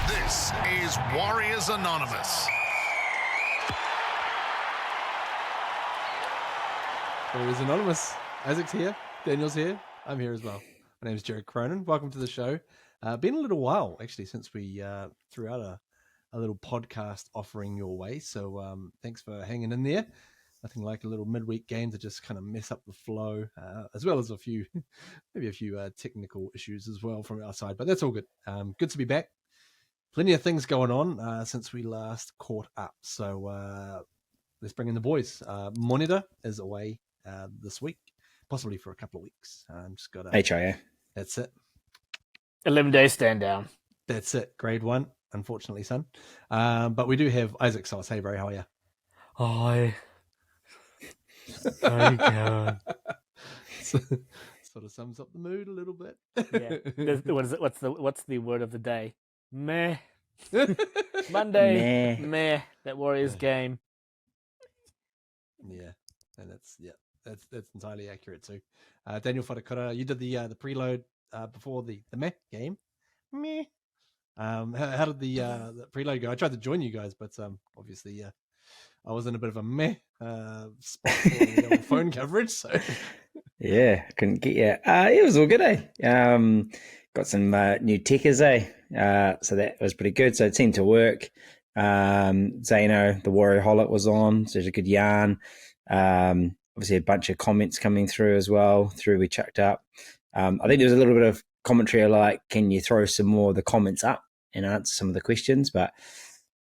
This is Warriors Anonymous. Warriors Anonymous. Isaac's here. Daniel's here. I'm here as well. My name is Jared Cronin. Welcome to the show. Been a little while, actually, since we threw out a little podcast offering your way. So thanks for hanging in there. Nothing like a little midweek game to just kind of mess up the flow, as well as maybe a few technical issues as well from our side. But that's all good. Good to be back. Plenty of things going on since we last caught up. So let's bring in the boys. Monitor is away this week, possibly for a couple of weeks. Just got HIA. That's it. 11-day stand down. That's it. Grade 1, unfortunately, son. But we do have Isaac Sauce. Hey, bro, how are you? Hi. How you going? Sort of sums up the mood a little bit. Yeah. What is it? What's the word of the day? Meh. Monday. Meh. That Warriors game. Yeah, and that's entirely accurate too. Daniel Whatakura, you did the preload before the Meh game. Meh. How did the preload go? I tried to join you guys, but obviously I was in a bit of a meh spot for the phone coverage. So Yeah, couldn't get you. It was all good, eh? Got some new tickers, eh? So that was pretty good. So it seemed to work. Zano, the Warrior Hollet was on, so there's a good yarn. Obviously a bunch of comments coming through as well, we chucked up. I think there was a little bit of commentary like, can you throw some more of the comments up and answer some of the questions? But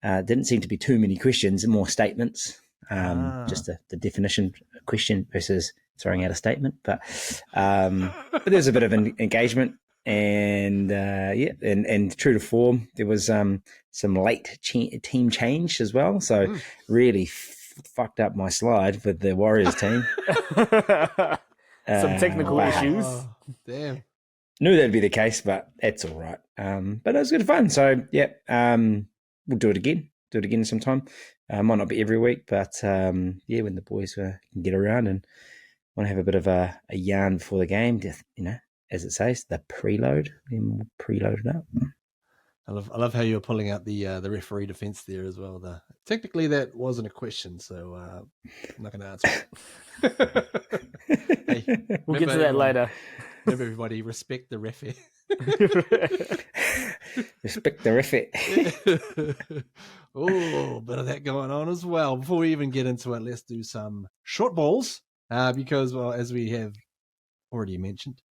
didn't seem to be too many questions, more statements. Just the definition question versus throwing out a statement. But there's a bit of an engagement. And and true to form, there was some late team change as well. So really fucked up my slide with the Warriors team. Some technical issues. Damn. Knew that'd be the case, but it's all right. But it was good fun. So we'll do it again sometime. Might not be every week, but when the boys can get around and want to have a bit of a yarn before the game, just, as it says, the preload, then we'll preload it up. I love how you're pulling out the referee defense there as well. Technically that wasn't a question, so I'm not going to answer it. Hey, We'll get to that later. Remember, everybody, respect the referee. Respect the referee. Oh, bit of that going on as well. Before we even get into it, let's do some short balls because, well, as we have already mentioned,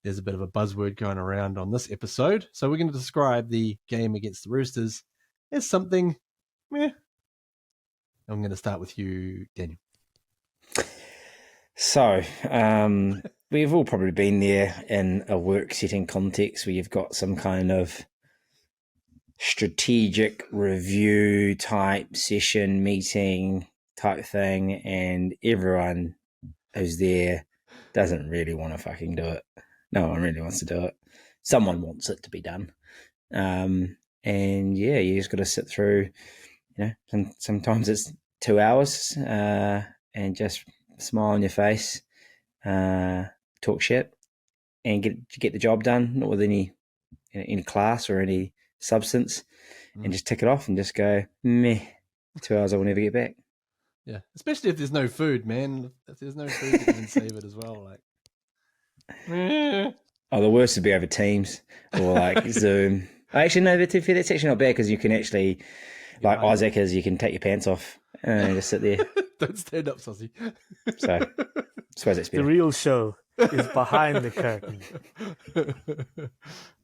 there's a bit of a buzzword going around on this episode. So we're going to describe the game against the Roosters as something meh. I'm going to start with you, Daniel. So we've all probably been there in a work setting context where you've got some kind of strategic review type session, meeting type thing, and everyone who's there doesn't really want to fucking do it. No one really wants to do it. Someone wants it to be done. You just got to sit through, sometimes it's 2 hours and just smile on your face, talk shit, and get the job done, not with any class or any substance, and just tick it off and just go, meh, 2 hours I will never get back. Yeah, especially if there's no food, man. If there's no food, you can save it as well. Like, oh, the worst would be over Teams or like Zoom. Actually, no, that's actually not bad because you can actually, like Isaac is, you can take your pants off and just sit there. Don't stand up, Saucy. So, I suppose it's better. The real show is behind the curtain.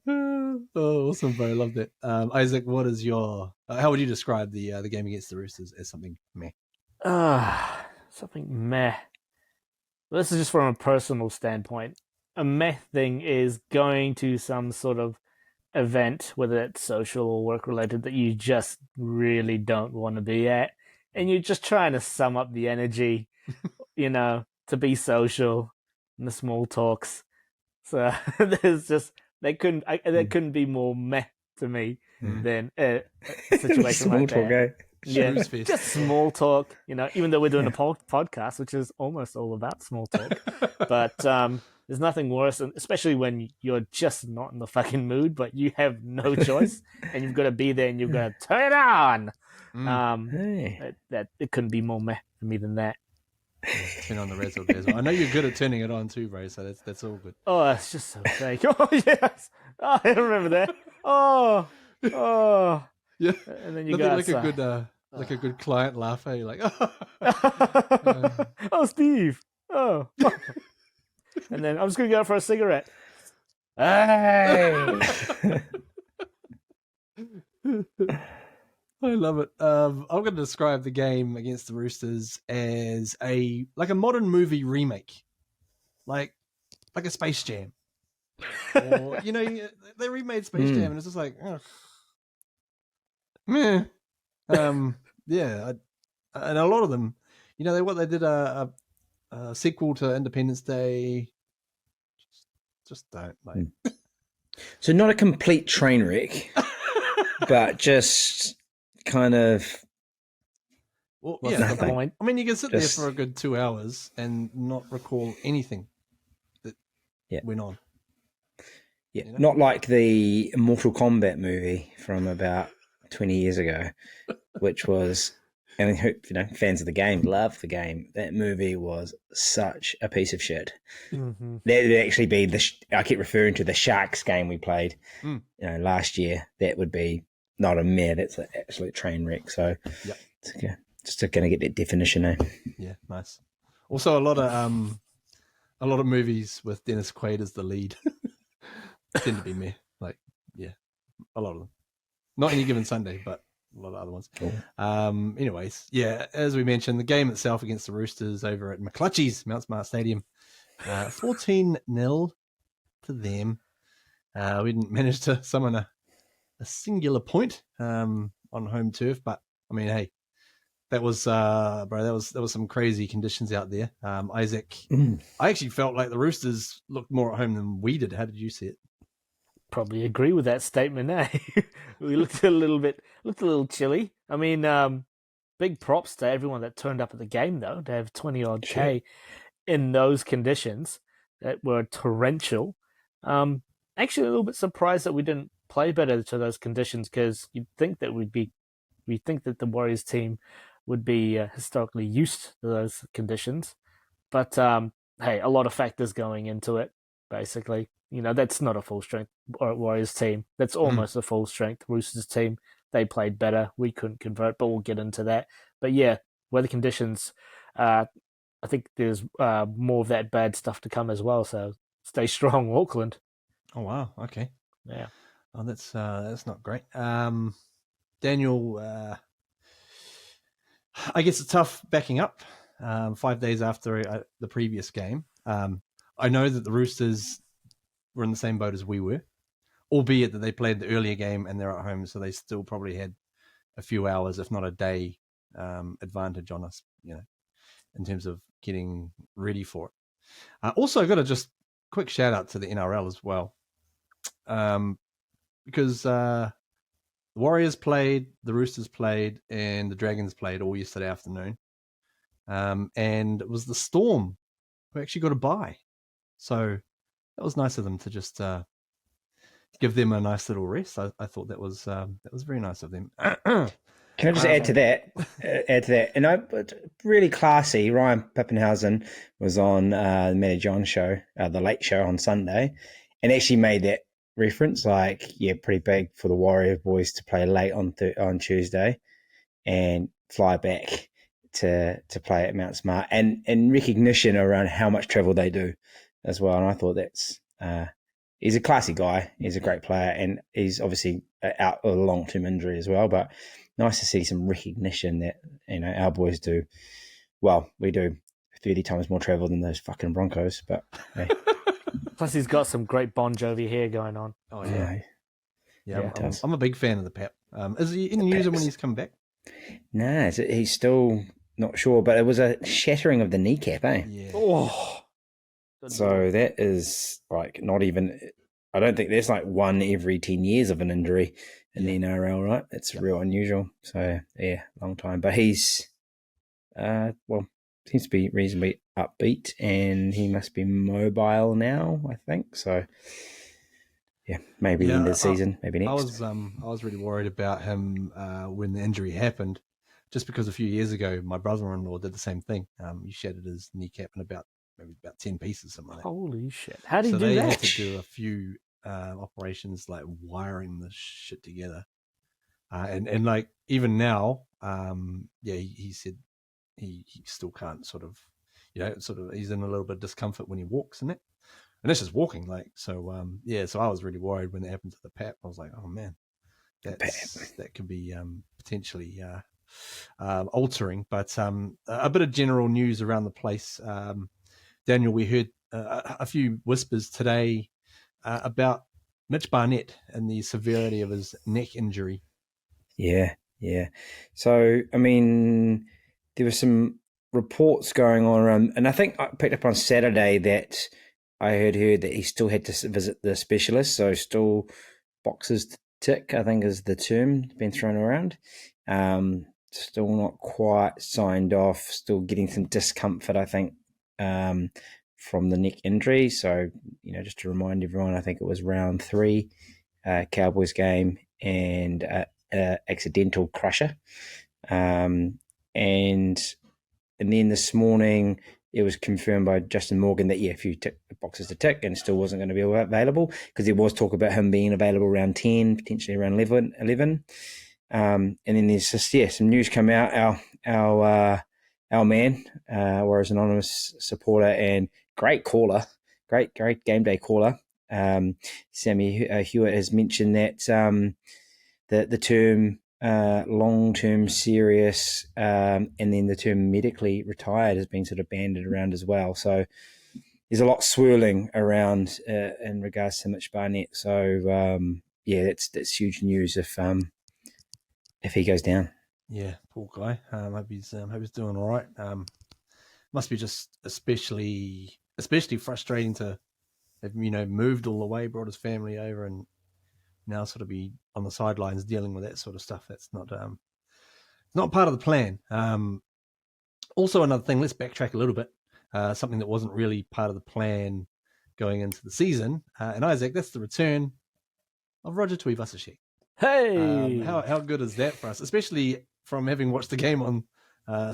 Oh, awesome, bro. Love that. Isaac, what is your? How would you describe the game against the Roosters as something meh? Something meh. Well, this is just from a personal standpoint. A meh thing is going to some sort of event, whether it's social or work related, that you just really don't want to be at, and you're just trying to sum up the energy, to be social and the small talks. So there's just that couldn't be more meh to me than a situation small like talk, that. eh? Yeah, just small talk, even though we're doing a podcast, which is almost all about small talk. But There's nothing worse, and especially when you're just not in the fucking mood, but you have no choice, and you've got to be there, and you've got to turn it on. Hey. That it couldn't be more meh for me than that. Turn on the red as well. I know you're good at turning it on too, bro. So that's all good. Oh, it's just so fake. Oh yes, oh, I remember that. Oh, Yeah, and then you nothing go like outside. a good client laugh. You're like, Oh, Steve. Oh. And then I'm just going to go for a cigarette. Hey! I love it. I'm going to describe the game against the Roosters as a modern movie remake, like a Space Jam. Or they remade Space Jam, and it's just like, meh. Yeah, and a lot of them, they did a sequel to Independence Day. Just don't like. So not a complete train wreck, but just kind of. Well, What's yeah, the point? I mean, you can sit there for a good 2 hours and not recall anything that went on. Yeah, not like the Mortal Kombat movie from about 20 years ago, which was, and fans of the game love the game. That movie was such a piece of shit. Mm-hmm. That would actually be I keep referring to the Sharks game we played, last year. That would be not a meh. That's an absolute train wreck. So, just going to get that definition. Yeah, nice. Also, a lot of movies with Dennis Quaid as the lead tend to be meh. Like, yeah, a lot of them. Not Any Given Sunday, but a lot of other ones. Cool. Anyways, yeah, as we mentioned, the game itself against the Roosters over at McClutchie's, Mount Smart Stadium, 14-0 to them. We didn't manage to summon a singular point on home turf, but I mean, hey, that was bro, that was some crazy conditions out there. Isaac, I actually felt like the Roosters looked more at home than we did. How did you see it? Probably agree with that statement, eh? We looked a little chilly. I mean, big props to everyone that turned up at the game, though, to have 20 odd K in those conditions that were torrential. Actually, a little bit surprised that we didn't play better to those conditions, because we think that the Warriors team would be historically used to those conditions. But hey, a lot of factors going into it, basically. That's not a full strength Warriors team. That's almost a full strength Roosters team. They played better. We couldn't convert, but we'll get into that. But yeah, weather conditions, I think there's more of that bad stuff to come as well. So stay strong, Auckland. Oh, wow. Okay. Yeah. Oh, that's not great. Daniel, I guess it's tough backing up 5 days after the previous game. I know that the Roosters were in the same boat as we were, albeit that they played the earlier game and they're at home, so they still probably had a few hours, if not a day, advantage on us, in terms of getting ready for it. Also, got to just quick shout out to the NRL as well, because the Warriors played, the Roosters played, and the Dragons played all yesterday afternoon. And it was the Storm who actually got a bye. So that was nice of them to just give them a nice little rest. I thought that was very nice of them. Can I just add to that? And really classy. Ryan Pappenhausen was on the Matty John show, the Late Show on Sunday, and actually made that reference. Like, yeah, pretty big for the Warrior boys to play late on Tuesday and fly back to play at Mount Smart, and recognition around how much travel they do as well. And I thought that's he's a classy guy. He's a great player, and he's obviously out with a long-term injury as well. But nice to see some recognition that our boys do. Well, we do 30 times more travel than those fucking Broncos, but hey. Plus, he's got some great Bon Jovi hair going on. Oh yeah, yeah. I'm a big fan of the Pep. Is he in news when he's come back? Nah, he's still not sure, but it was a shattering of the kneecap, eh? Yeah. Oh. So that is like not even. I don't think there's like one every 10 years of an injury in the NRL, right? It's real unusual. So yeah, long time. But he's seems to be reasonably upbeat, and he must be mobile now, I think. So, yeah, maybe the end of the season, maybe next. I was really worried about him when the injury happened, just because a few years ago my brother-in-law did the same thing. He shattered his kneecap in about 10 pieces, something like that. Holy shit! How did So he do they that? had to do a few operations like wiring the shit together, and like even now, he said he still can't sort of he's in a little bit of discomfort when he walks and that. And that's just walking, like so. So I was really worried when it happened to the Pap. I was like, oh man, that could be potentially altering. But a bit of general news around the place. Daniel, we heard a few whispers today about Mitch Barnett and the severity of his neck injury. Yeah. So, I mean, there were some reports going on around, and I think I picked up on Saturday that I heard that he still had to visit the specialist. So, still boxes to tick, I think is the term been thrown around. Still not quite signed off. Still getting some discomfort, I think, from the neck injury. So, just to remind everyone, I think it was round 3, Cowboys game, and accidental crusher. And then this morning it was confirmed by Justin Morgan that, a few boxes to tick and still wasn't going to be available, because there was talk about him being available around 10, potentially around 11. And then there's just, some news come out. Our man, Warriors Anonymous supporter and great caller, great game day caller, Sammy Hewitt, has mentioned that the term long-term serious and then the term medically retired has been sort of banded around as well. So there's a lot swirling around in regards to Mitch Barnett. So that's huge news if he goes down. Yeah, poor guy. Hope he's doing all right. Must be just especially frustrating to have moved all the way, brought his family over, and now sort of be on the sidelines dealing with that sort of stuff. That's not part of the plan. Also, another thing. Let's backtrack a little bit. Something that wasn't really part of the plan going into the season. And Isaac, that's the return of Roger Tuivasa-Sheck. Hey, how good is that for us, especially from having watched the game on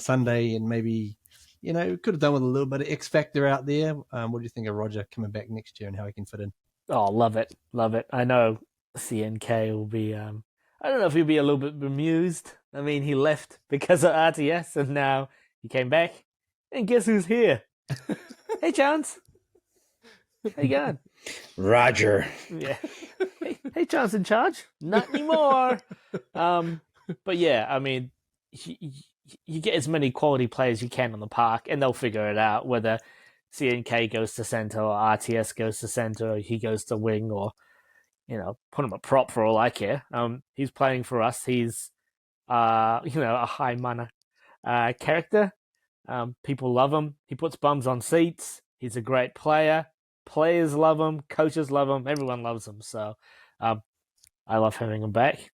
Sunday, and maybe could have done with a little bit of X factor out there. What do you think of Roger coming back next year and how he can fit in? Oh, love it. I know CNK will be. I don't know if he'll be a little bit bemused. I mean, he left because of RTS, and now he came back, and guess who's here? Hey, Chance. How you going? Roger. Yeah. Hey, Chance in charge? Not anymore. But yeah, I mean, you get as many quality players you can on the park, and they'll figure it out, whether CNK goes to center or RTS goes to center, or he goes to wing, or put him a prop for all I care. He's playing for us. He's a high mana character. People love him. He puts bums on seats. He's a great player. Players love him. Coaches love him. Everyone loves him. So I love having him back.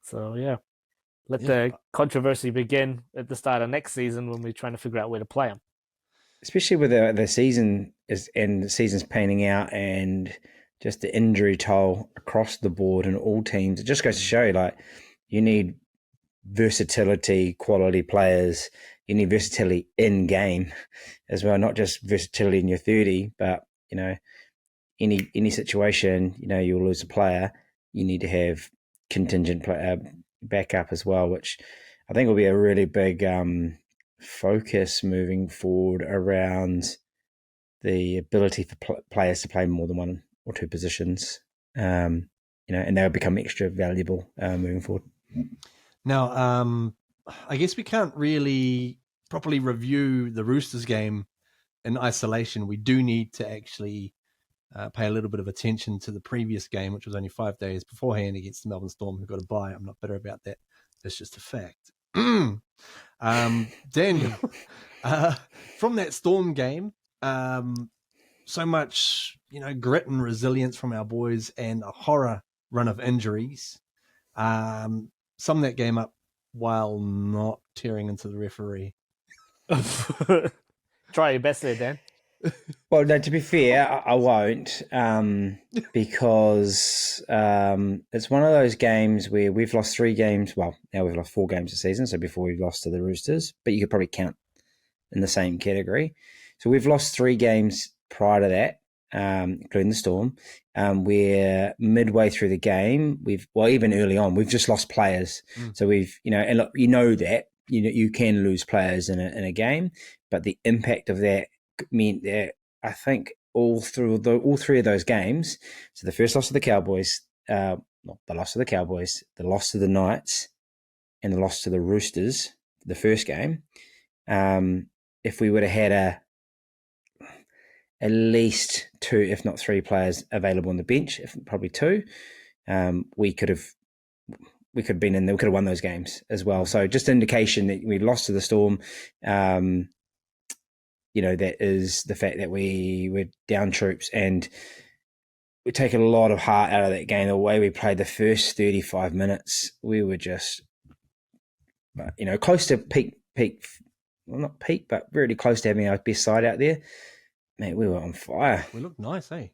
So yeah, let the controversy begin at the start of next season when we're trying to figure out where to play him. Especially with the season and the season's panning out, and just the injury toll across the board in all teams. It just goes to show, like, you need versatility, quality players. You need versatility in game as well, not just versatility in your 30, but any situation, you'll lose a player. You need to have contingent backup as well, which I think will be a really big focus moving forward around the ability for players to play more than one or two positions, and they'll become extra valuable moving forward. Now, I guess we can't really properly review the Roosters game in isolation. We do need to actually pay a little bit of attention to the previous game, which was only 5 days beforehand against the Melbourne Storm, who got a bye. I'm not bitter about that. That's just a fact. Daniel, from that Storm game, so much, grit and resilience from our boys, and a horror run of injuries. Sum that game up while not tearing into the referee. Try your best there, Dan. Well, no, to be fair, I won't, because it's one of those games where we've lost 3 games. Well, now we've lost 4 games this season, so before we've lost to the Roosters, but you could probably count in the same category. So we've lost 3 games prior to that, including the Storm. We're midway through the game. Even early on, we've just lost players. So we've, and look, that you can lose players in a game, but the impact of that meant that I think all 3 of those games. So the first loss to the Cowboys, not the loss to the Cowboys, the loss to the Knights, and the loss to the Roosters, the first game. If we would have had at least 2, if not 3 players available on the bench, probably 2, we could have been in there. We could have won those games as well. So just indication that we lost to the Storm. That is the fact that we were down troops, and we take a lot of heart out of that game. The way we played the first 35 minutes, we were just, close to peak. Well, not peak, but really close to having our best side out there. Man, we were on fire. We looked nice, eh?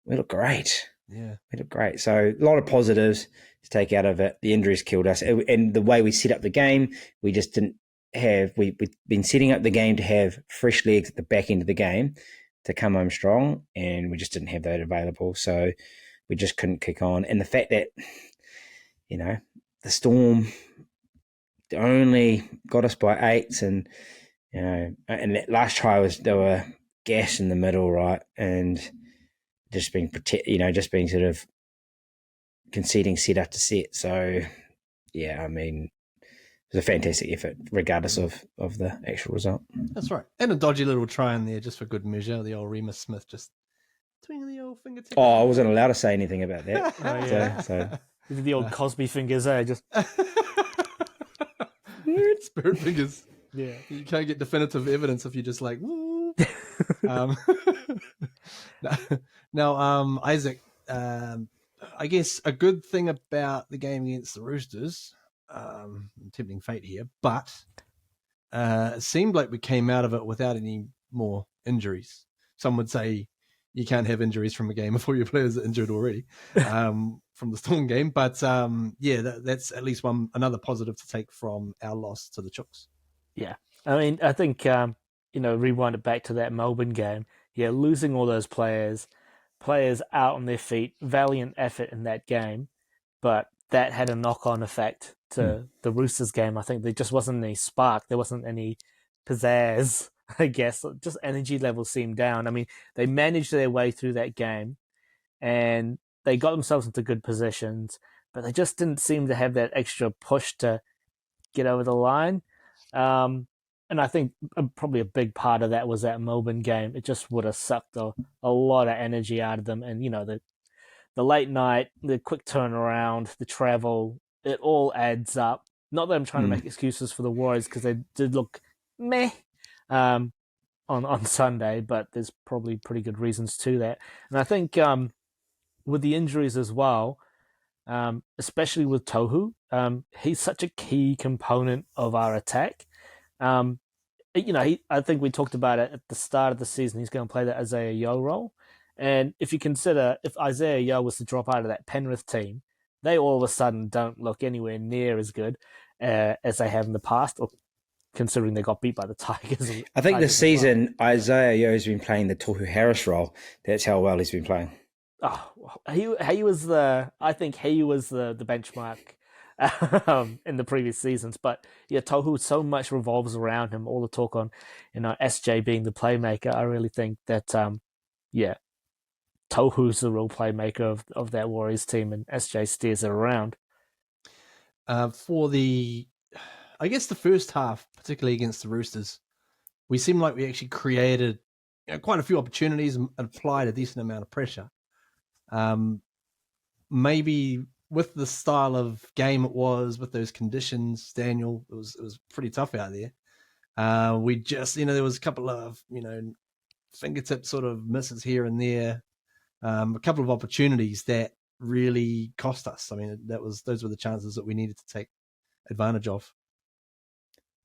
We looked great. Yeah. We looked great. So a lot of positives to take out of it. The injuries killed us. And the way we set up the game, we just didn't have... We've been setting up the game to have fresh legs at the back end of the game to come home strong, and we just didn't have that available. So we just couldn't kick on. And the fact that, the Storm only got us by 8s, and, and that last try they were gas in the middle, right? And just being sort of conceding set after set. So, yeah, I mean, it was a fantastic effort, regardless of the actual result. That's right. And a dodgy little try in there just for good measure. The old Remus Smith just twinging the old fingertip. Oh, I wasn't allowed to say anything about that. Oh, yeah. So The old Cosby fingers, just... Spirit fingers. Yeah. You can't get definitive evidence if you're just like, woo. Now, Isaac, I guess a good thing about the game against the Roosters, I'm tempting fate here, but it seemed like we came out of it without any more injuries. Some would say you can't have injuries from a game if all your players are injured already from the Storm game. But that's at least another positive to take from our loss to the Chooks. Yeah. I mean, I think, rewind it back to that Melbourne game. Yeah, losing all those players out on their feet, valiant effort in that game, but that had a knock-on effect to the Roosters game. I think there just wasn't any spark. There wasn't any pizzazz, I guess. Just energy levels seemed down. I mean, they managed their way through that game, and they got themselves into good positions, but they just didn't seem to have that extra push to get over the line. And I think probably a big part of that was that Melbourne game. It just would have sucked a lot of energy out of them. And, the late night, the quick turnaround, the travel, it all adds up. Not that I'm trying to make excuses for the Warriors, because they did look meh on Sunday, but there's probably pretty good reasons to that. And I think with the injuries as well, especially with Tohu, he's such a key component of our attack. I think we talked about it at the start of the season. He's going to play the Isaiah Yeo role. And if you consider, if Isaiah Yeo was to drop out of that Penrith team, they all of a sudden don't look anywhere near as good as they have in the past, or considering they got beat by the Tigers. I think this season, Isaiah Yeo has been playing the Tohu Harris role. That's how well he's been playing. Oh, he was I think he was the benchmark in the previous seasons. But yeah, Tohu, so much revolves around him. All the talk on, SJ being the playmaker. I really think that, Tohu's the real playmaker of that Warriors team, and SJ steers it around. For the first half, particularly against the Roosters, we seemed like we actually created quite a few opportunities and applied a decent amount of pressure. Maybe with the style of game it was, with those conditions, Daniel, it was pretty tough out there. We just, there was a couple of, fingertip sort of misses here and there. A couple of opportunities that really cost us. I mean, those were the chances that we needed to take advantage of.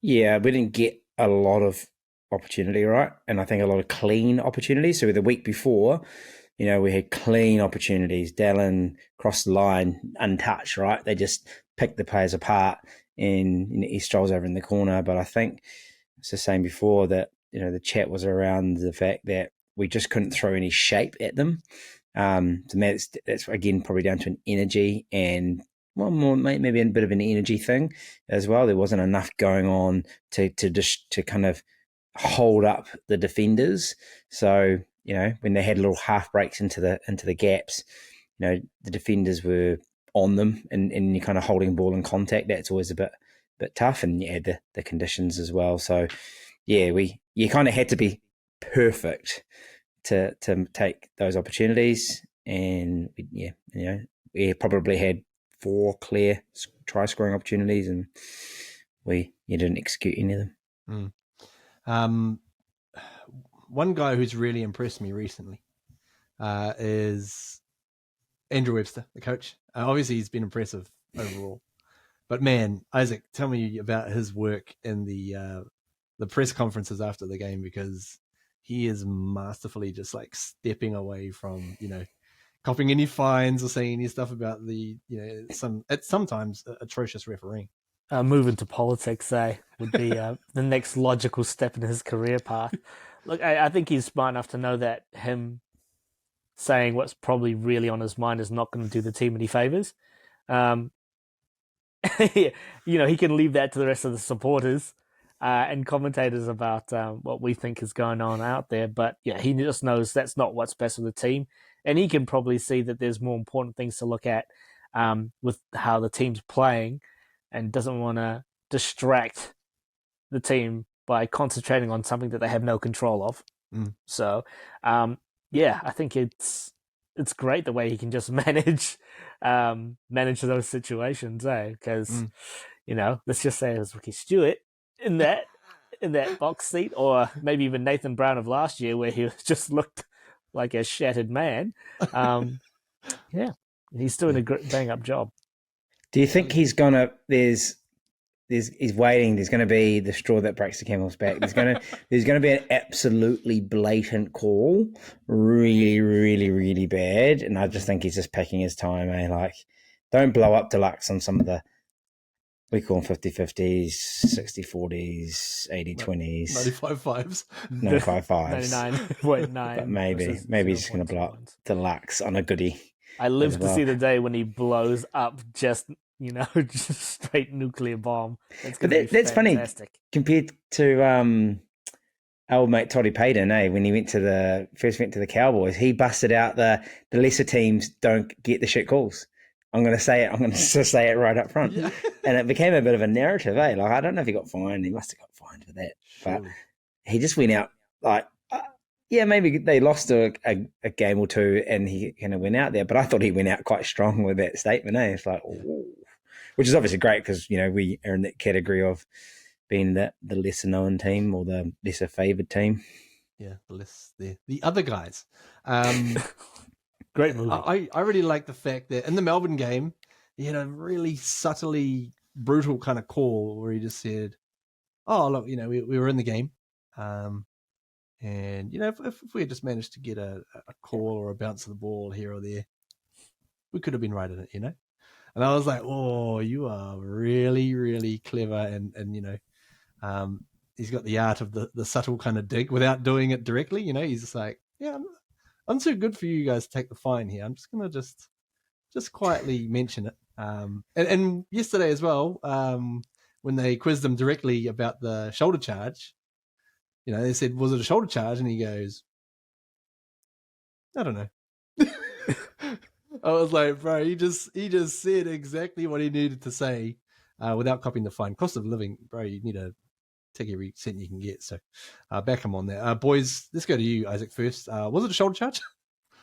Yeah, we didn't get a lot of opportunity, right? And I think a lot of clean opportunities. So the week before, we had clean opportunities. Dallin crossed the line untouched, right? They just picked the players apart and he strolls over in the corner. But I think it's the same before that, the chat was around the fact that we just couldn't throw any shape at them. So that's again probably down to an energy and maybe a bit of an energy thing as well. There wasn't enough going on to kind of hold up the defenders. So when they had little half breaks into the gaps, the defenders were on them and you're kind of holding ball in contact. That's always a bit tough, and the conditions as well. So you kind of had to be perfect to take those opportunities, and we probably had 4 clear try scoring opportunities, and you didn't execute any of them. One guy who's really impressed me recently is Andrew Webster, the coach. Obviously, he's been impressive overall, but man, Isaac, tell me about his work in the press conferences after the game, because he is masterfully just like stepping away from copying any fines or saying any stuff about the sometimes atrocious refereeing. Move into politics, would be the next logical step in his career path. Look, I think he's smart enough to know that him saying what's probably really on his mind is not going to do the team any favors. He can leave that to the rest of the supporters and commentators about what we think is going on out there. But he just knows that's not what's best for the team. And he can probably see that there's more important things to look at with how the team's playing, and doesn't want to distract the team by concentrating on something that they have no control of. So, I think it's great the way he can just manage those situations, because let's just say it was Ricky Stewart in that box seat, or maybe even Nathan Brown of last year, where he just looked like a shattered man. He's doing a bang up job. Do you think he's gonna? He's waiting. There's going to be the straw that breaks the camel's back. There's going to be an absolutely blatant call, really, really, really bad. And I just think he's just picking his time. Like, don't blow up deluxe on some of the, we call them 50-50s, 60-40s, 80-20s, 95-5s, 95-5s, 99.9. But maybe he's just going to blow up deluxe on a goodie. I live to see the day when he blows up just straight nuclear bomb. That's funny compared to old mate Toddy Payton, when he first went to the Cowboys. He busted out the lesser teams don't get the shit calls. I'm going to say it right up front. Yeah. And it became a bit of a narrative, Like, I don't know if he got fined. He must have got fined for that. Sure. But he just went out like, maybe they lost a game or two and he kind of went out there. But I thought he went out quite strong with that statement, It's like, ooh. Which is obviously great because, we are in that category of being the lesser known team or the lesser favoured team. Yeah, the other guys. Great movie. I really like the fact that in the Melbourne game, he had a really subtly brutal kind of call where he just said, oh, look, we were in the game. And, if we had just managed to get a call or a bounce of the ball here or there, we could have been right in it, And I was like, oh, you are really, really clever. And he's got the art of the subtle kind of dig without doing it directly. He's just like, yeah, I'm too good for you guys to take the fine here. I'm just going to just quietly mention it. And yesterday as well, when they quizzed him directly about the shoulder charge, they said, was it a shoulder charge? And he goes, I don't know. I was like, bro, he just said exactly what he needed to say without copying the fine. Cost of living, bro, you need to take every cent you can get. So back him on that. Boys, let's go to you, Isaac, first. Was it a shoulder charge?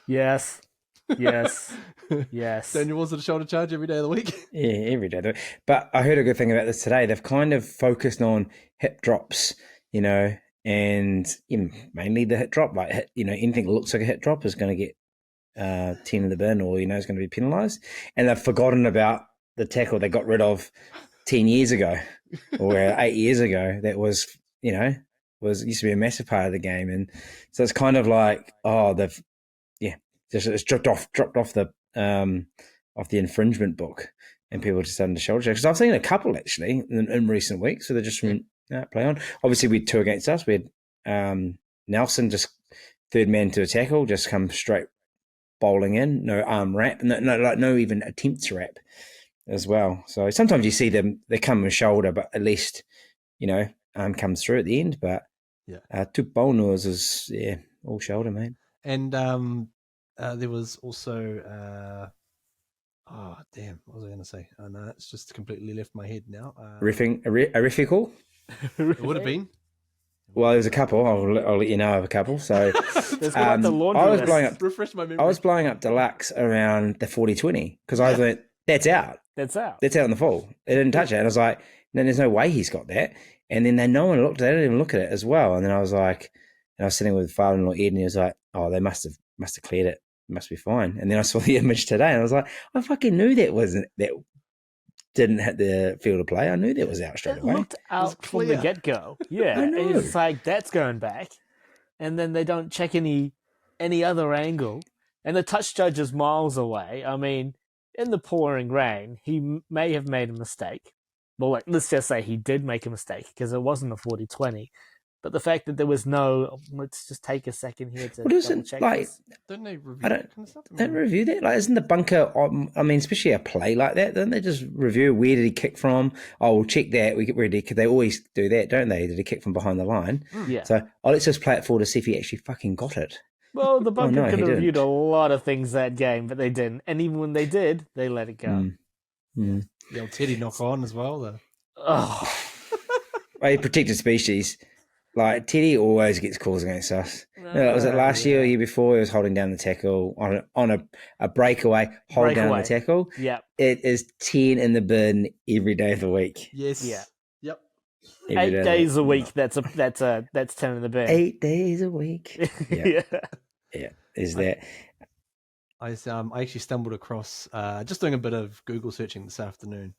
Yes. Yes. Daniel, was it a shoulder charge every day of the week? Yeah, every day of the week. But I heard a good thing about this today. They've kind of focused on hip drops, and mainly the hip drop. Like, anything that looks like a hip drop is going to get 10 in the bin, or is going to be penalised. And they've forgotten about the tackle they got rid of 10 years ago or 8 years ago. That was used to be a massive part of the game, and so it's kind of like it's dropped off off the infringement book, and people just starting to shoulder check. Because I've seen a couple actually in recent weeks, so they're just from play on. Obviously, we had 2 against us. We had Nelson just third man to a tackle, just come straight bowling in, no arm wrap, no even attempt to wrap as well. So sometimes you see them, they come with shoulder, but at least arm comes through at the end. But two bowlers is all shoulder, mate. And there was also what was I going to say? Oh no, it's just completely left my head now. A riffy call? It would have been. Well, there's a couple. I'll let you know of a couple. So I refresh my memory. I was blowing up deluxe around the 40-20 because I went, that's out. That's out in the fall. They didn't touch it. And I was like, no, there's no way he's got that. And then no one looked at it. They didn't even look at it as well. And then I was like, and I was sitting with father-in-law Ed, and he was like, oh, they must have cleared it. It must be fine. And then I saw the image today, and I was like, I fucking knew that didn't hit the field of play. I knew that was out straight away. It looked out from the get-go. Yeah, I know. It's like that's going back, and then they don't check any other angle, and the touch judge is miles away. I mean, in the pouring rain, he may have made a mistake. Well, let's just say he did make a mistake because it wasn't a 40-20. But the fact that there was no, let's just take a second here to double check this. Don't they review that kind of stuff? Don't review that? Like, isn't the bunker, I mean, especially a play like that, don't they just review where did he kick from? Oh, we'll check that. We get ready, because they always do that, don't they? Did he kick from behind the line? Yeah. So, let's just play it forward to see if he actually fucking got it. Well, the bunker could have reviewed a lot of things that game, but they didn't. And even when they did, they let it go. The old Teddy knock on as well, though. Oh. Well, protected species. Like, Teddy always gets calls against us. Was it last year or year before? He was holding down the tackle on a breakaway, down the tackle. Yeah. It is 10 in the bin every day of the week. Yes. Yeah. Yep. 8 days a week. That's 10 in the bin. 8 days a week. Yeah. Is that? I actually stumbled across just doing a bit of Google searching this afternoon.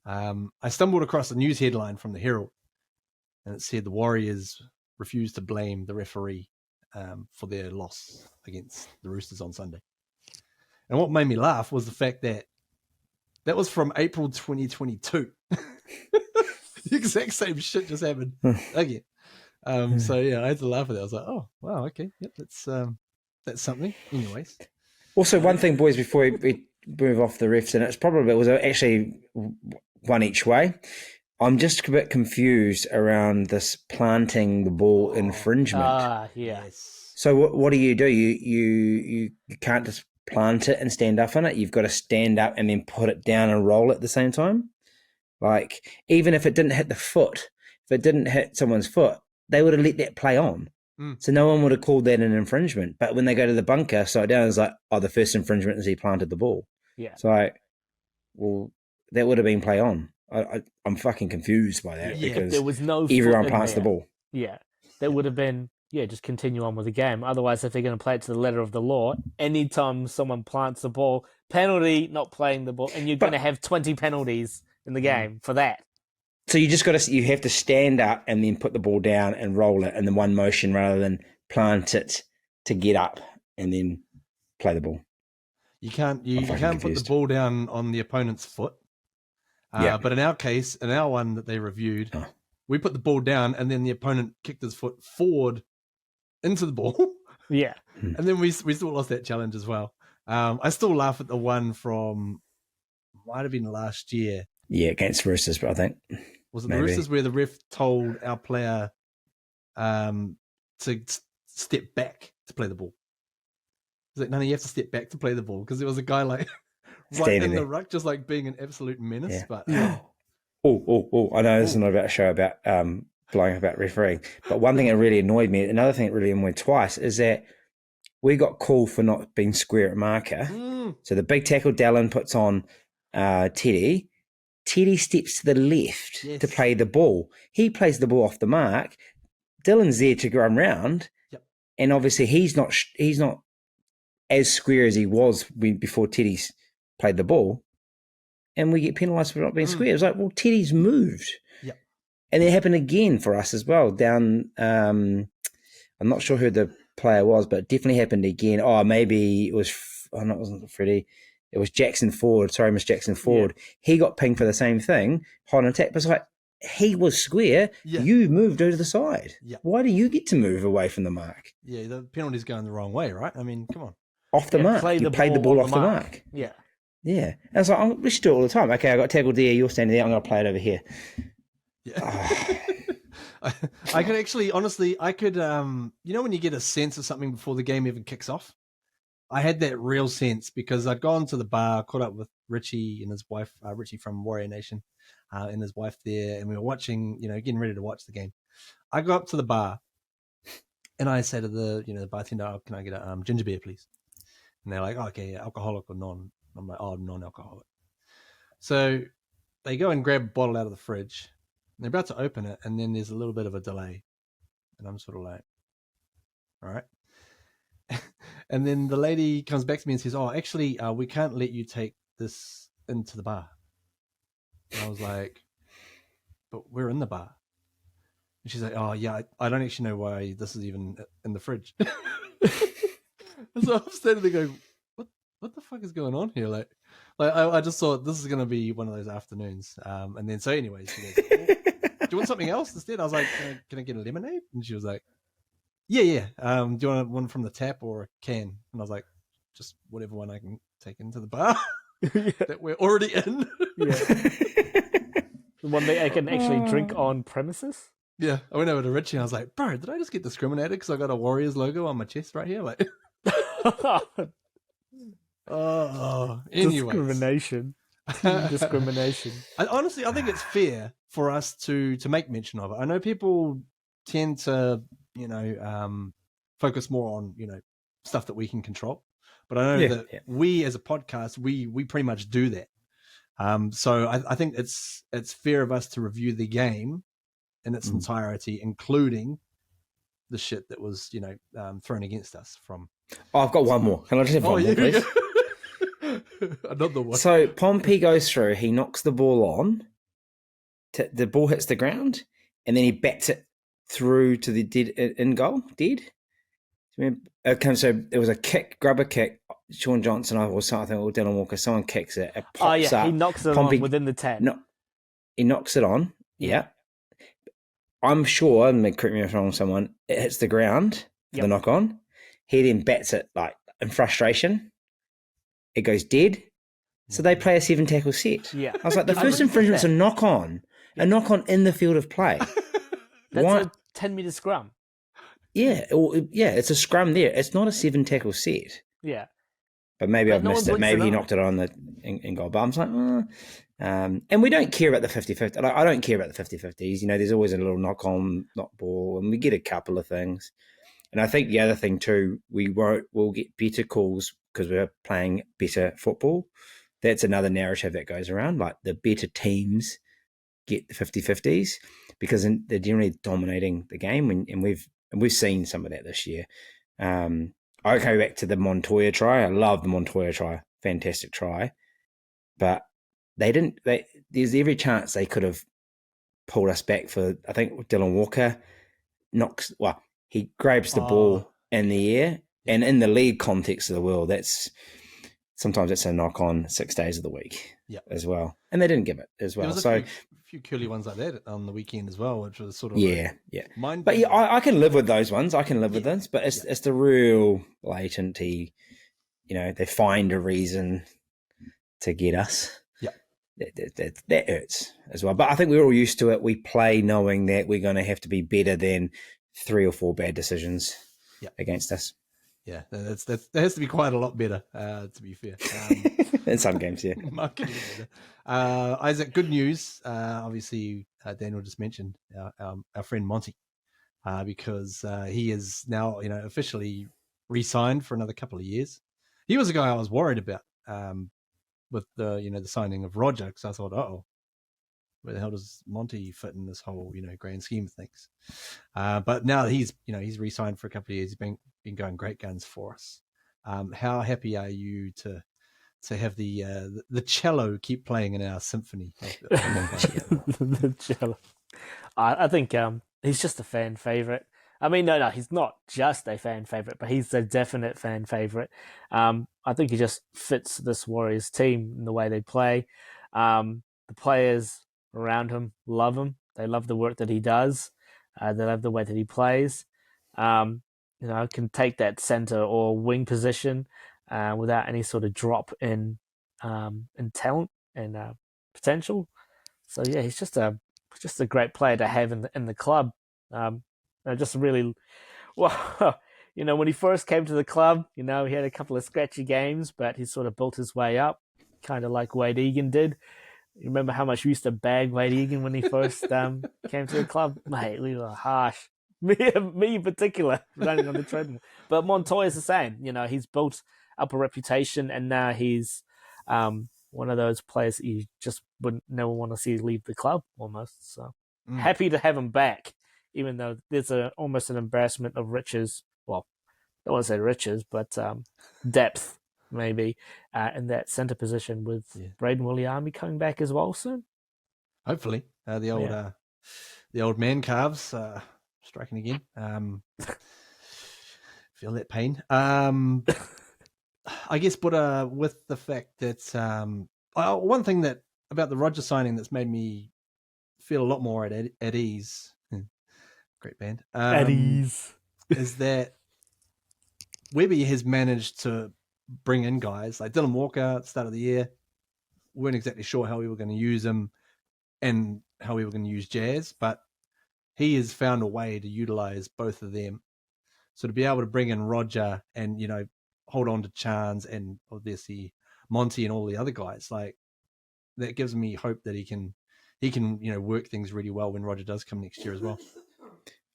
I stumbled across a news headline from the Herald. And it said the Warriors refused to blame the referee for their loss against the Roosters on Sunday. And what made me laugh was the fact that was from April 2022. The exact same shit just happened again. So yeah, I had to laugh at that. I was like, oh wow, okay, yep, that's something. Anyways. Also, one thing, boys, before we move off the refs, and it was actually one each way. I'm just a bit confused around this planting the ball infringement. Yes. So what do? You can't just plant it and stand up on it. You've got to stand up and then put it down and roll it at the same time. Like, even if it didn't hit the foot, if it didn't hit someone's foot, they would have let that play on. So no one would have called that an infringement. But when they go to the bunker, slow it down, it's like, oh, the first infringement is he planted the ball. Yeah. So, well, that would have been play on. I'm fucking confused by that because there was no everyone plants the ball. Yeah, that would have been just continue on with the game. Otherwise, if they're going to play it to the letter of the law, anytime someone plants the ball, penalty, not playing the ball, and you're going to have 20 penalties in the game for that. So you have to stand up and then put the ball down and roll it in the one motion rather than plant it to get up and then play the ball. You can't put the ball down on the opponent's foot. But in our case, in our one that they reviewed, we put the ball down and then the opponent kicked his foot forward into the ball. Yeah. And then we still lost that challenge as well. I still laugh at the one from, might have been last year. Yeah, against Roosters, but I think. Was it the Roosters where the ref told our player to step back to play the ball? He's like, no, you have to step back to play the ball because there was a guy like... right in the ruck, just like being an absolute menace. Yeah. But I know this is not about a show about blowing about refereeing, but one thing that really annoyed me, another thing that really annoyed twice, is that we got called for not being square at marker. So the big tackle Dallin puts on Teddy. Teddy steps to the left to play the ball. He plays the ball off the mark. Dylan's there to run round, and obviously he's not as square as he was before Teddy's played the ball, and we get penalised for not being square. It's like, well, Teddy's moved. And it happened again for us as well. Down, I'm not sure who the player was, but it definitely happened again. Oh, maybe it was. Oh no, it wasn't Freddie. It was Jackson Ford. Sorry, Miss Jackson Ford. Yeah. He got pinged for the same thing. Hot attack. But it's like, he was square. Yeah. You moved over to the side. Yeah. Why do you get to move away from the mark? Yeah, the penalty's going the wrong way, right? I mean, come on. Off the mark. You played the ball off the mark. Yeah. Yeah. And I was like, we should do it all the time. Okay, I got tackled there. You're standing there. I'm going to play it over here. Yeah. I could actually, honestly, you know when you get a sense of something before the game even kicks off? I had that real sense because I'd gone to the bar, caught up with Richie and his wife, Richie from Warrior Nation, and his wife there, and we were watching, getting ready to watch the game. I go up to the bar, and I say to the bartender, "Oh, can I get a ginger beer, please?" And they're like, oh, "Okay, alcoholic or non?" I'm like, "Oh, non-alcoholic." So they go and grab a bottle out of the fridge. And they're about to open it, and then there's a little bit of a delay, and I'm sort of like, "All right." And then the lady comes back to me and says, "Oh, actually, we can't let you take this into the bar." And I was like, "But we're in the bar." And she's like, "Oh, yeah, I don't actually know why this is even in the fridge." So I'm standing there going, what the fuck is going on here? Like I just thought this is going to be one of those afternoons. And then so anyways, she goes, "Well, do you want something else instead?" I was like, can I get a lemonade?" And she was like, yeah. Do you want one from the tap or a can? And I was like, just whatever one I can take into the bar that we're already in. Yeah. The one that I can actually drink on premises. Yeah. I went over to Richie and I was like, "Bro, did I just get discriminated because I got a Warriors logo on my chest right here?" Like, anyways. Discrimination. I think it's fair for us to make mention of it. I know people tend to, focus more on, stuff that we can control. But I know that we as a podcast, we pretty much do that. So I think it's fair of us to review the game in its entirety, including the shit that was, thrown against us from. Oh, I've got one more. Can I just have one more, please? Another one. So Pompey goes through, he knocks the ball on, the ball hits the ground, and then he bats it through to the dead in goal. Dead. Okay, so it was a kick, grab a kick. Sean Johnson, or something, or Dylan Walker. Someone kicks it. It pops up. He knocks it on within the 10. No, he knocks it on. Yeah. I'm sure, and correct me if I'm wrong, someone, it hits the ground for the knock on. He then bats it like in frustration. It goes dead. So they play a 7 tackle set. Yeah. I was like, the first infringement's a knock on. A knock on in the field of play. That's a 10-meter scrum. Yeah. It's a scrum there. It's not a 7 tackle set. Yeah. But maybe I've missed it. Maybe he knocked it on in goal. But I'm like, and we don't care about the 50-50. I don't care about the 50-50s. There's always a little knock on, knock ball, and we get a couple of things. And I think the other thing too, we'll get better calls because we're playing better football. That's another narrative that goes around. Like the better teams get the 50-50s because they're generally dominating the game, and we've seen some of that this year. I go back to the Montoya try. I love the Montoya try, fantastic try, but they didn't. There's every chance they could have pulled us back for. I think Dylan Walker knocks. Well, he grabs the ball in the air, and in the league context of the world, sometimes it's a knock on 6 days of the week as well. And they didn't give it as well. There was a few curly ones like that on the weekend as well, which was sort of mind. But I can live with those ones. I can live with those, but it's the real latency. They find a reason to get us. Yeah, that hurts as well. But I think we're all used to it. We play knowing that we're going to have to be better than 3 or 4 bad decisions against us. Yeah, that has to be quite a lot better, to be fair. In some games, yeah. Markedly better. Isaac, good news. Obviously, Daniel just mentioned our friend Monty, because he is now, officially re-signed for another couple of years. He was a guy I was worried about with the signing of Roger, because I thought, where the hell does Monty fit in this whole, grand scheme of things? But now he's re-signed for a couple of years. He's been going great guns for us. How happy are you to have the cello keep playing in our symphony? The cello. I think he's just a fan favorite. I mean, no, he's not just a fan favorite, but he's a definite fan favorite. I think he just fits this Warriors team in the way they play. The players around him love him. They love the work that he does. They love the way that he plays. Um, can take that center or wing position without any sort of drop in talent and potential. So yeah, he's just a great player to have in the club. Just really well, when he first came to the club, he had a couple of scratchy games, but he sort of built his way up, kind of like Wade Egan did. You remember how much we used to bag Wade Egan when he first came to the club? Mate, we were harsh. Me in particular, running on the treadmill. But Montoya's the same. He's built up a reputation, and now he's one of those players that you just wouldn't never want to see leave the club almost. So happy to have him back, even though there's almost an embarrassment of riches. Well, I don't want to say riches, but depth maybe in that center position with Braden Williami coming back as well soon. Hopefully, the old man calves striking again. Feel that pain. I guess, but with the fact that one thing that about the Roger signing that's made me feel a lot more at ease. Great band. At ease is that Webby has managed to bring in guys like Dylan Walker at the start of the year. We weren't exactly sure how we were going to use him and how we were going to use Jazz, but he has found a way to utilize both of them. So to be able to bring in Roger and, hold on to Chance and obviously Monty and all the other guys, like that gives me hope that he can, work things really well when Roger does come next year as well.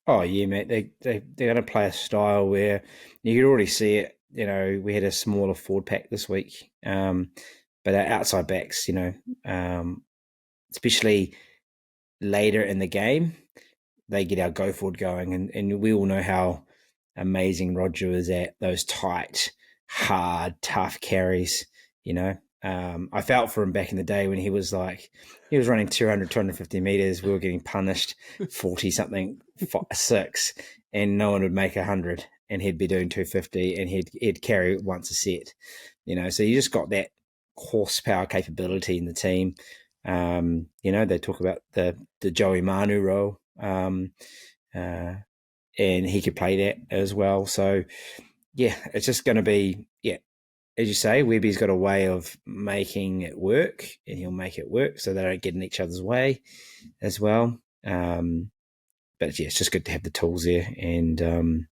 Oh yeah, mate. They're going to play a style where you could already see it. We had a smaller forward pack this week, but our outside backs, especially later in the game, they get our go forward going, and we all know how amazing Roger is at those tight, hard, tough carries. I felt for him back in the day when he was running 200, 250 meters. We were getting punished 40 something, 6, and no one would make 100, and he'd be doing 250, and he'd carry once a set. So you just got that horsepower capability in the team. They talk about the Joey Manu role, and he could play that as well. So yeah, it's just going to be as you say, Webby's got a way of making it work, and he'll make it work so they don't get in each other's way as well. But it's just good to have the tools there, and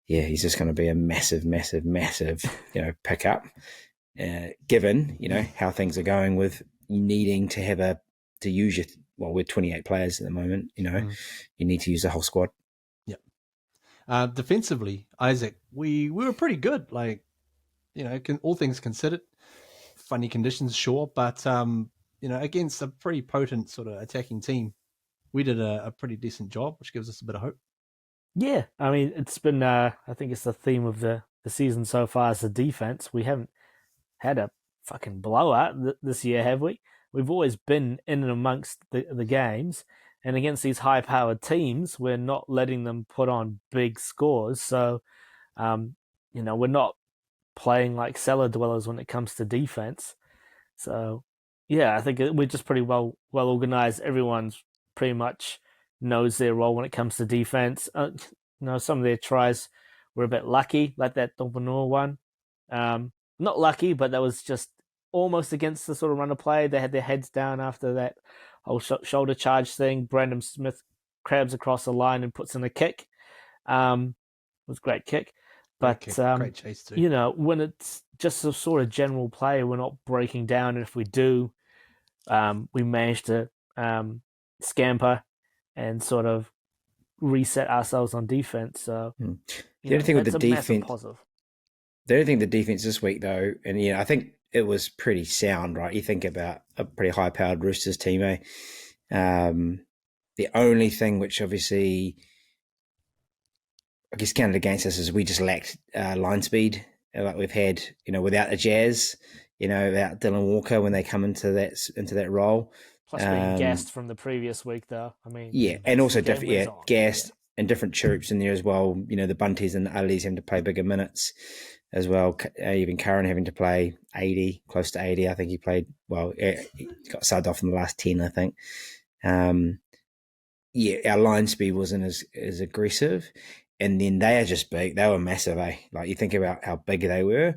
he's just going to be a massive, massive, massive, pickup. Given how things are going with needing to have to use we're 28 players at the moment. You need to use the whole squad. Yeah. Defensively, Isaac, we were pretty good. All things considered, funny conditions, sure, but against a pretty potent sort of attacking team, we did a pretty decent job, which gives us a bit of hope. Yeah, I mean, it's been I think it's the theme of the season so far is the defense. We haven't had a fucking blowout this year, have we? We've always been in and amongst the games, and against these high-powered teams, we're not letting them put on big scores. So, we're not playing like cellar dwellers when it comes to defense. So, yeah, I think we're just pretty well organized. Everyone's pretty much knows their role when it comes to defense. Some of their tries were a bit lucky, like that Dompanor one. Not lucky, but that was just almost against the sort of run of play. They had their heads down after that whole shoulder charge thing. Brandon Smith crabs across the line and puts in a kick. It was a great kick. But, great chase too. When it's just a sort of general play, we're not breaking down. And if we do, we manage to scamper and sort of reset ourselves on defense. So, the only thing with the defense, positive. The only thing with the defense this week, though, and I think it was pretty sound, right? You think about a pretty high-powered Roosters team, eh? The only thing which obviously, I guess, counted against us is we just lacked line speed. Like we've had, without the Jazz, without Dylan Walker when they come into that role, Plus being gassed from the previous week, though. I mean, yeah, and also game wears on. gassed and different troops in there as well. You know, the Bunties and the Ali's having to play bigger minutes as well. Even Curran having to play 80, close to 80. I think he played well. He got subbed off in the last 10, I think. Yeah, our line speed wasn't as aggressive. And then they are just big. They were massive, eh? Like you think about how big they were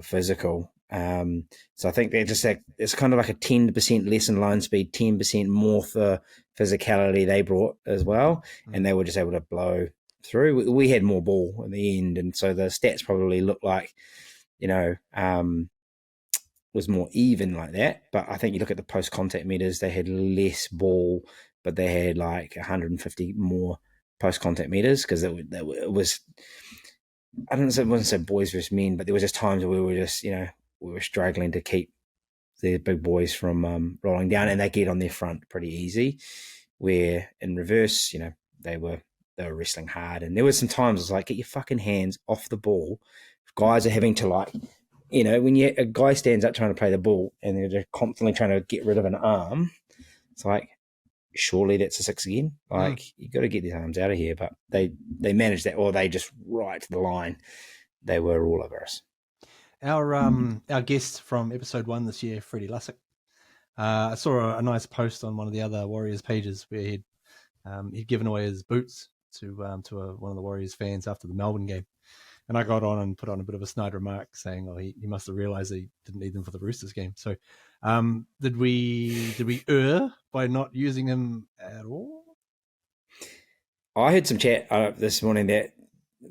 physical. So I think they're just like, it's kind of like a 10% less in line speed, 10% more for physicality they brought as well. And they were just able to blow through. We had more ball in the end. And so the stats probably looked like, was more even like that. But I think you look at the post-contact meters, they had less ball, but they had like 150 more post-contact meters because it was, I wouldn't say boys versus men, but there was just times where we were just, we were struggling to keep the big boys from rolling down, and they get on their front pretty easy. Where in reverse, they were wrestling hard, and there was some times it was like, get your fucking hands off the ball. Guys are having to when a guy stands up trying to play the ball and they're just constantly trying to get rid of an arm, it's like, surely that's a 6 again. Like, you got to get these arms out of here. But they managed that, or they just right to the line. They were all over us. Our guest from episode 1 this year, Freddie Lussick, I saw a nice post on one of the other Warriors pages where he'd given away his boots to one of the Warriors fans after the Melbourne game. And I got on and put on a bit of a snide remark saying, he must have realised he didn't need them for the Roosters game. So did we err by not using him at all? I heard some chat this morning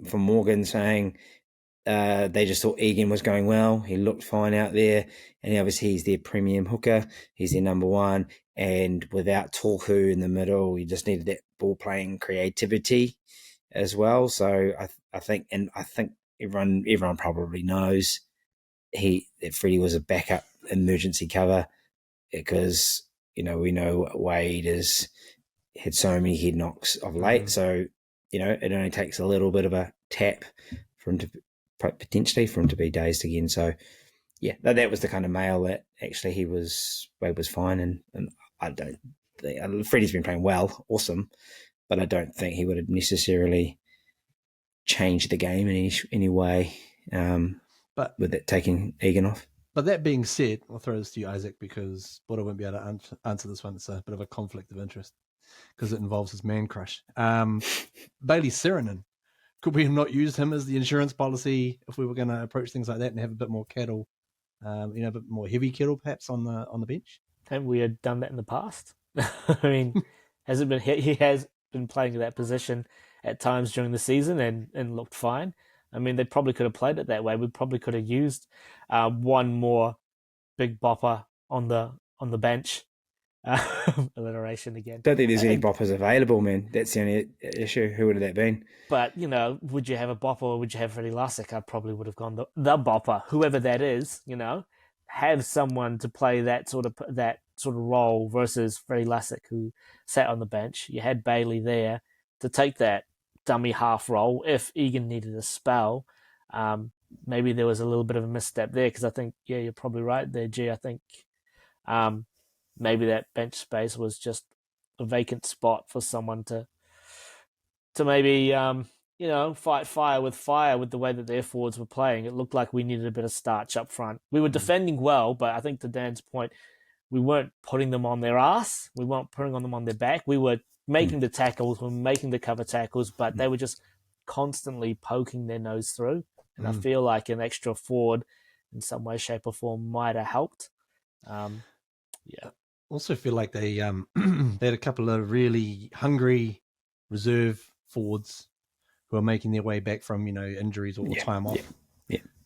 from Morgan saying they just thought Egan was going well. He looked fine out there. And obviously he's their premium hooker. He's their number one. And without Tohu in the middle, you just needed that ball playing creativity as well. So I think everyone probably knows that Freddie was a backup emergency cover because we know Wade has had so many head knocks of late. So it only takes a little bit of a tap for him to potentially be dazed again. So yeah, that was the kind of mail that actually Wade was fine, and I don't think Freddie's been playing well, awesome. But I don't think he would have necessarily changed the game in any way but with it taking Egan off. But that being said, I'll throw this to you, Isaac, because Bodo won't be able to answer this one. It's a bit of a conflict of interest because it involves his man crush. Bailey Sirenen. Could we have not used him as the insurance policy if we were going to approach things like that and have a bit more kettle, a bit more heavy kettle perhaps on the bench? Haven't we had done that in the past? I mean, he has been playing that position at times during the season and looked fine. I mean, they probably could have played it that way. We probably could have used one more big bopper on the bench. Alliteration again. Don't think there's any boppers available, man. That's the only issue. Who would have that been? But would you have a bopper or would you have Freddie Lussick? I probably would have gone the bopper, whoever that is. Have someone to play that sort of role versus Freddie Lussick, who sat on the bench. You had Bailey there to take that dummy half role if Egan needed a spell. Maybe there was a little bit of a misstep there because I think, yeah, you're probably right there, G. I think maybe that bench space was just a vacant spot for someone to maybe fight fire with the way that their forwards were playing. It looked like we needed a bit of starch up front. We were defending well, but I think to Dan's point, we weren't putting them on their ass. We weren't putting them on their back. We were making the tackles, we were making the cover tackles, but they were just constantly poking their nose through. And I feel like an extra forward in some way, shape or form might have helped. Also feel like they they had a couple of really hungry reserve forwards who are making their way back from injuries or time off.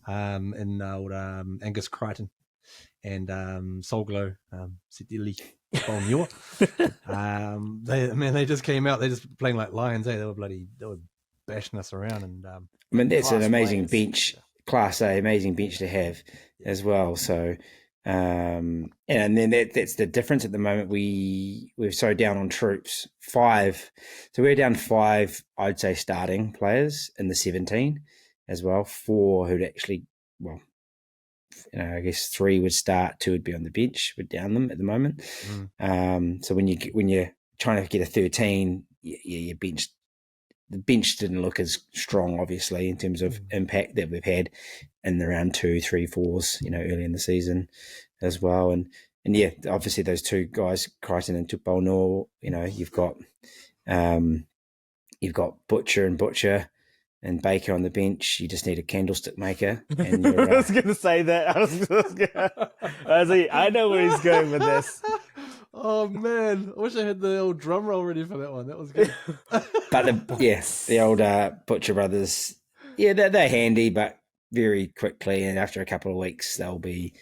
And old Angus Crichton and Solglo Sitili Bonyor. They just came out. They just playing like lions. They were bashing us around. And I mean, that's an amazing bench, Class A, amazing bench to have as well. So. And then that's the difference at the moment. We're so down on troops. 5. So we're down 5, I'd say, starting players in the 17 as well. 4 who'd actually, I guess 3 would start, 2 would be on the bench. We're down them at the moment. So when you're trying to get a 13, your bench. The bench didn't look as strong, obviously, in terms of impact that we've had in the round 2, 3, 4s, early in the season as well. And yeah, obviously those 2 guys, Crichton and Tupolno, you've got Butcher and Baker on the bench. You just need a candlestick maker. And I was going to say that. I know where he's going with this. Oh man, I wish I had the old drum roll ready for that one. That was good. But the old Butcher brothers, they're handy, but very quickly, and after a couple of weeks, they'll be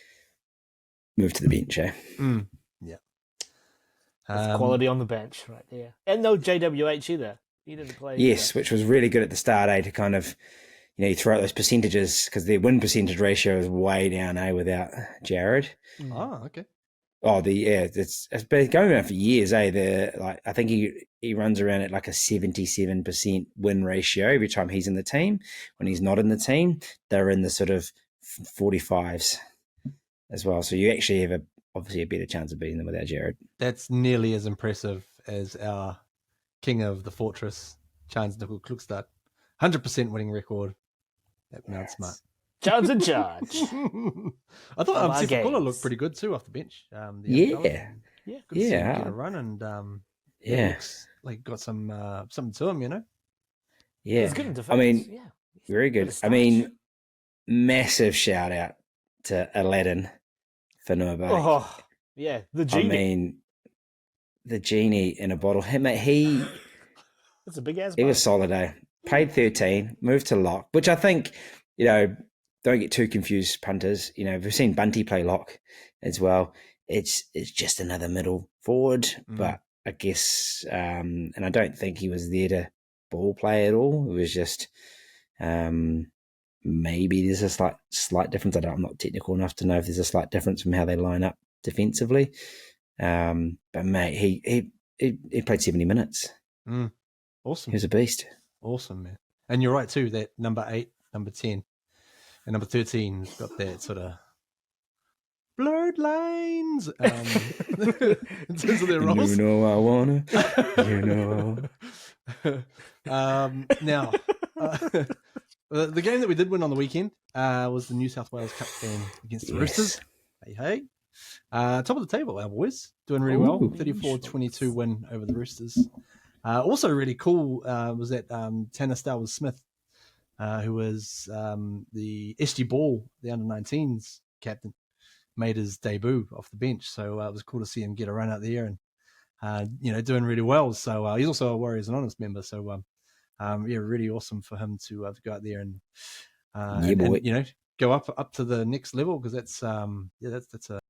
moved to the bench. Yeah, That's quality on the bench right there, and no JWH either. He didn't play. Yes, which was really good at the start, to kind of, you throw out those percentages because their win percentage ratio is way down, without Jared. Oh, okay. Oh, it's been going around for years, I think he runs around at like a 77% win ratio every time he's in the team. When he's not in the team, they're in the sort of 45s as well. So you actually have obviously a better chance of beating them without Jared. That's nearly as impressive as our king of the fortress, Chance Nickel Klukstad. 100% winning record at Mount Smart. John's in charge. I thought Sefakula looked pretty good too off the bench. Good to see him get a run, and looks like got something to him, Yeah, he's good in defense. Very good. Massive shout out to Aladdin for Noah. Oh, yeah, the genie. The genie in a bottle. He That's a big ass. He was solid. Paid 13, moved to lock, which I think, don't get too confused, punters. We've seen Bunty play lock as well. It's just another middle forward, but I guess, and I don't think he was there to ball play at all. It was just maybe there's a slight difference. I'm not technical enough to know if there's a slight difference from how they line up defensively. But mate, he played 70 minutes. Awesome. He was a beast. Awesome, man. And you're right too, that number 8, number 10, and number 13 has got that sort of blurred lines in terms of their roles. I wanna. Now, the game that we did win on the weekend was the New South Wales Cup game against the Roosters. Hey. Top of the table, our boys. Doing really well. 34-22 win over the Roosters. Also really cool was that Tanner Stalvers-Smith, who was the SG Ball, the under-19s captain, made his debut off the bench. So it was cool to see him get a run out there and, doing really well. So he's also a Warriors Anonymous member. So, really awesome for him to go out there and, boy. go up to the next level, because that's a